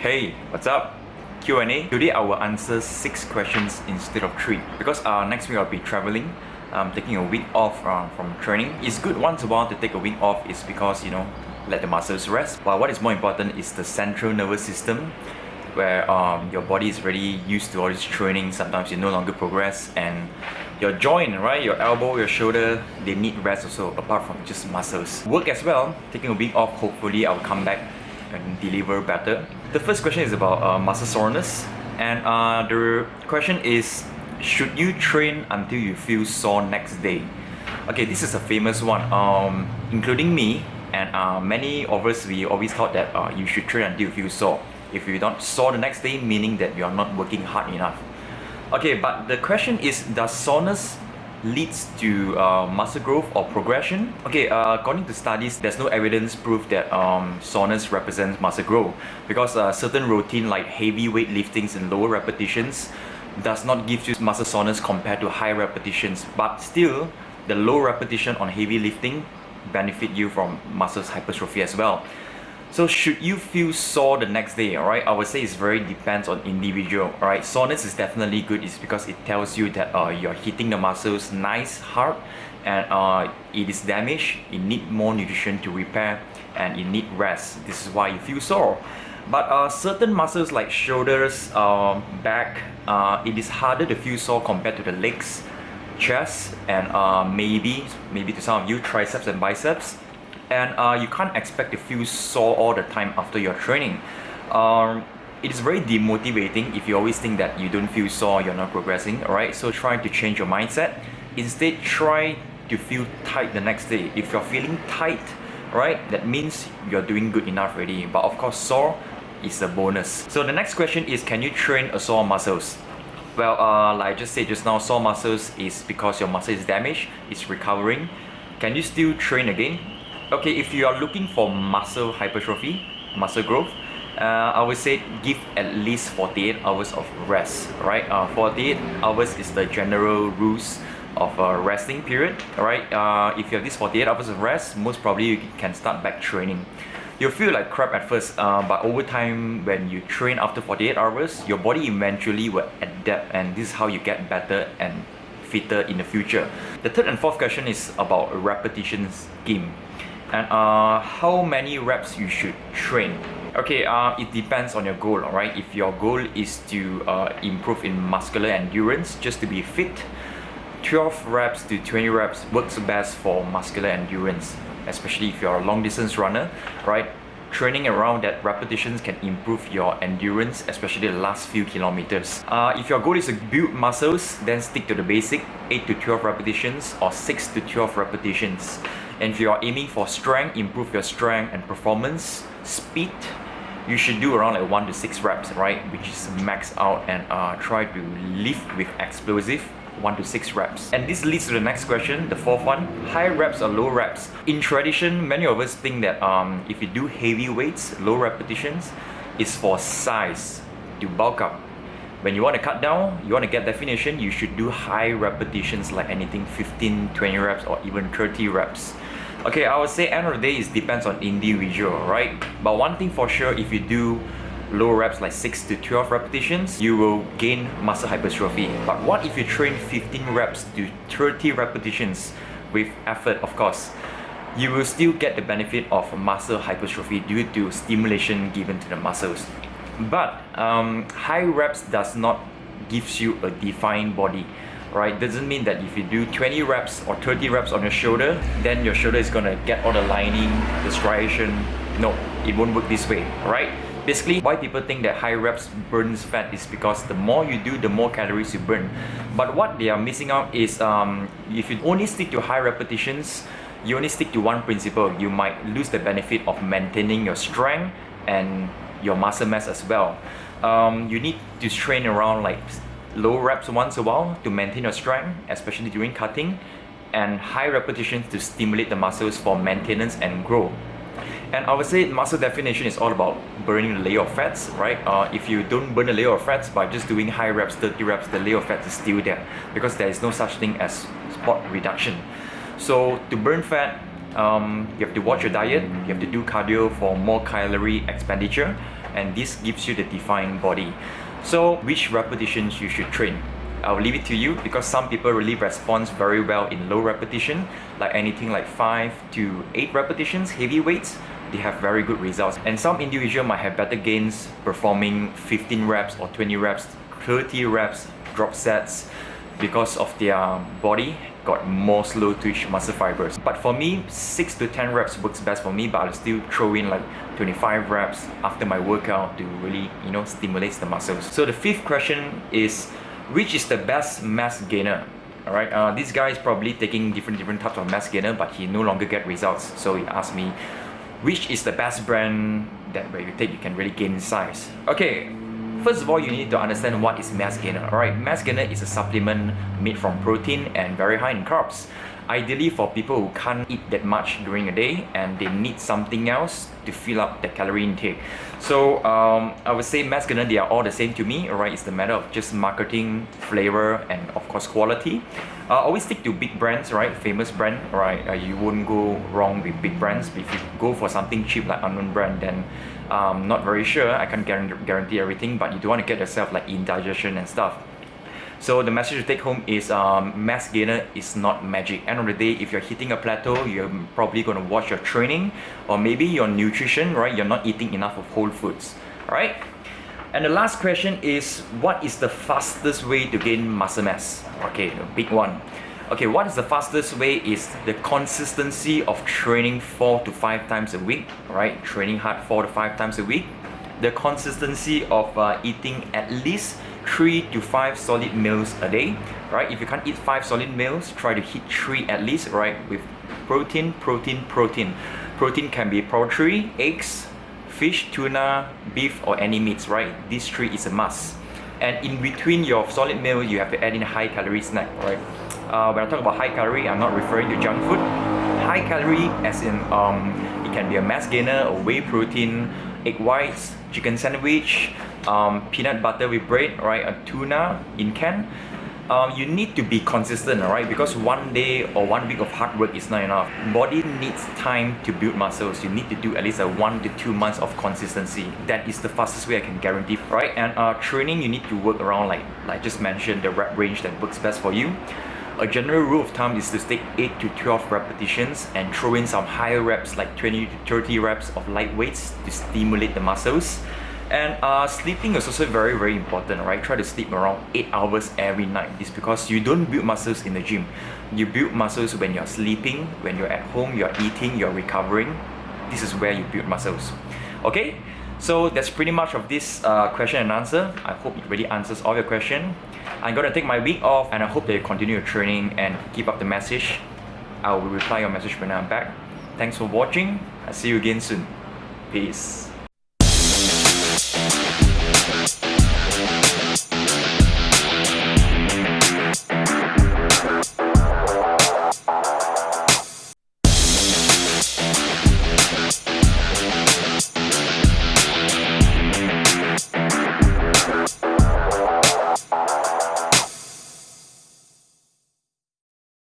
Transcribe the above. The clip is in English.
Hey, what's up? Q&A. Today I will answer 6 questions instead of 3 because next week I'll be traveling. I'm taking a week off from training. It's good once in a while to take a week off is because, let the muscles rest. But what is more important is the central nervous system where your body is already used to all this training. Sometimes you no longer progress, and your joint, right, your elbow, your shoulder, they need rest also apart from just muscles. Work as well. Taking a week off, hopefully I'll come back and deliver better. The first question is about muscle soreness, and the question is, should you train until you feel sore next day? Okay, this is a famous one, including me and many of us. We always thought that you should train until you feel sore. If you're not sore the next day, meaning that you're not working hard enough. Okay, but the question is, does soreness leads to muscle growth or progression? Okay, according to studies, there's no evidence proof that soreness represents muscle growth, because certain routine like heavy weight liftings in lower repetitions does not give you muscle soreness compared to high repetitions, but still the low repetition on heavy lifting benefit you from muscle hypertrophy as well. So should you feel sore the next day? Alright, I would say it's very depends on individual. Alright, soreness is definitely good. It's because it tells you that you're hitting the muscles nice, hard, and it is damaged. It need more nutrition to repair, and it need rest. This is why you feel sore. But certain muscles like shoulders, back, it is harder to feel sore compared to the legs, chest, and maybe to some of you, triceps and biceps. And you can't expect to feel sore all the time after your training. It is very demotivating if you always think that you don't feel sore, you're not progressing. Alright, so try to change your mindset. Instead, try to feel tight the next day. If you're feeling tight, right, that means you're doing good enough already. But of course, sore is a bonus. So the next question is, can you train a sore muscles? Well, like I just said just now, sore muscles is because your muscle is damaged, it's recovering. Can you still train again? Okay, if you are looking for muscle hypertrophy, muscle growth, I would say give at least 48 hours of rest, right? 48 hours is the general rules of a resting period, alright? If you have this 48 hours of rest, most probably you can start back training. You'll feel like crap at first, but over time, when you train after 48 hours, your body eventually will adapt, and this is how you get better and fitter in the future. The third and fourth question is about repetition scheme, and how many reps you should train. Okay, it depends on your goal, alright? If your goal is to improve in muscular endurance, just to be fit, 12 reps to 20 reps works best for muscular endurance, especially if you're a long distance runner, right? Training around that repetitions can improve your endurance, especially the last few kilometers. If your goal is to build muscles, then stick to the basic 8 to 12 repetitions or 6 to 12 repetitions. And if you are aiming for strength, improve your strength and performance, speed, you should do around like 1 to 6 reps, right? Which is max out, and try to lift with explosive 1 to 6 reps. And this leads to the next question, the fourth one, high reps or low reps. In tradition, many of us think that if you do heavy weights, low repetitions, is for size, to bulk up. When you want to cut down, you want to get definition, you should do high repetitions like anything 15, 20 reps or even 30 reps. Okay, I would say end of the day, it depends on individual, right? But one thing for sure, if you do low reps like 6 to 12 repetitions, you will gain muscle hypertrophy. But what if you train 15 reps to 30 repetitions with effort, of course? You will still get the benefit of muscle hypertrophy due to stimulation given to the muscles. But high reps does not gives you a defined body, right? Doesn't mean that if you do 20 reps or 30 reps on your shoulder, then your shoulder is gonna get all the lining, the striation. No, it won't work this way, right? Basically, why people think that high reps burns fat is because the more you do, the more calories you burn. But what they are missing out is if you only stick to high repetitions, you only stick to one principle, you might lose the benefit of maintaining your strength and your muscle mass as well. You need to train around like low reps once a while to maintain your strength, especially during cutting, and high repetitions to stimulate the muscles for maintenance and growth. And I would say muscle definition is all about burning the layer of fats, right? If you don't burn the layer of fats by just doing high reps, 30 reps, the layer of fat is still there, because there is no such thing as spot reduction. So to burn fat, you have to watch your diet, you have to do cardio for more calorie expenditure, and this gives you the defined body. So which repetitions you should train? I'll leave it to you, because some people really respond very well in low repetition, like anything like 5 to 8 repetitions, heavy weights, they have very good results. And some individual might have better gains performing 15 reps or 20 reps, 30 reps, drop sets, because of their body got more slow twitch muscle fibers. But for me, 6 to 10 reps works best for me, but I'll still throw in like 25 reps after my workout to really, stimulate the muscles. So the fifth question is, which is the best mass gainer? Alright, this guy is probably taking different types of mass gainer, but he no longer get results. So he asked me, which is the best brand that where you take you can really gain size? Okay, first of all, you need to understand what is mass gainer. Alright, mass gainer is a supplement made from protein and very high in carbs. Ideally for people who can't eat that much during a day and they need something else to fill up their calorie intake. So I would say mass gainer, they are all the same to me. Alright, it's the matter of just marketing, flavor, and of course quality. Always stick to big brands, right? Famous brand, right? You wouldn't go wrong with big brands. But if you go for something cheap like unknown brand, then not very sure. I can't guarantee everything, but you don't want to get yourself like indigestion and stuff. So the message to take home is mass gainer is not magic. End of the day, if you're hitting a plateau, you're probably going to watch your training or maybe your nutrition, right? You're not eating enough of whole foods, right? And the last question is, what is the fastest way to gain muscle mass? Okay, the big one. Okay, what is the fastest way is the consistency of training 4 to 5 times a week, right? Training hard 4 to 5 times a week. The consistency of eating at least 3 to 5 solid meals a day, right? If you can't eat 5 solid meals, try to hit 3 at least, right? With protein. Protein can be poultry, eggs, fish, tuna, beef, or any meats, right? These 3 is a must. And in between your solid meal, you have to add in a high calorie snack, right? When I talk about high calorie, I'm not referring to junk food. High calorie as in it can be a mass gainer, or whey protein, egg whites, chicken sandwich, peanut butter with bread, right? A tuna in can. You need to be consistent, alright? Because one day or 1 week of hard work is not enough. Body needs time to build muscles. You need to do at least 1 to 2 months of consistency. That is the fastest way I can guarantee, right? And training, you need to work around like just mentioned, the rep range that works best for you. A general rule of thumb is to take 8 to 12 repetitions and throw in some higher reps like 20 to 30 reps of light weights to stimulate the muscles. And sleeping is also very important, right? Try to sleep around 8 hours every night. It's because you don't build muscles in the gym. You build muscles when you're sleeping, when you're at home, you're eating, you're recovering. This is where you build muscles. Okay? So that's pretty much of this question and answer. I hope it really answers all your questions. I'm gonna take my week off and I hope that you continue your training and keep up the message. I will reply your message when I'm back. Thanks for watching. I'll see you again soon. Peace.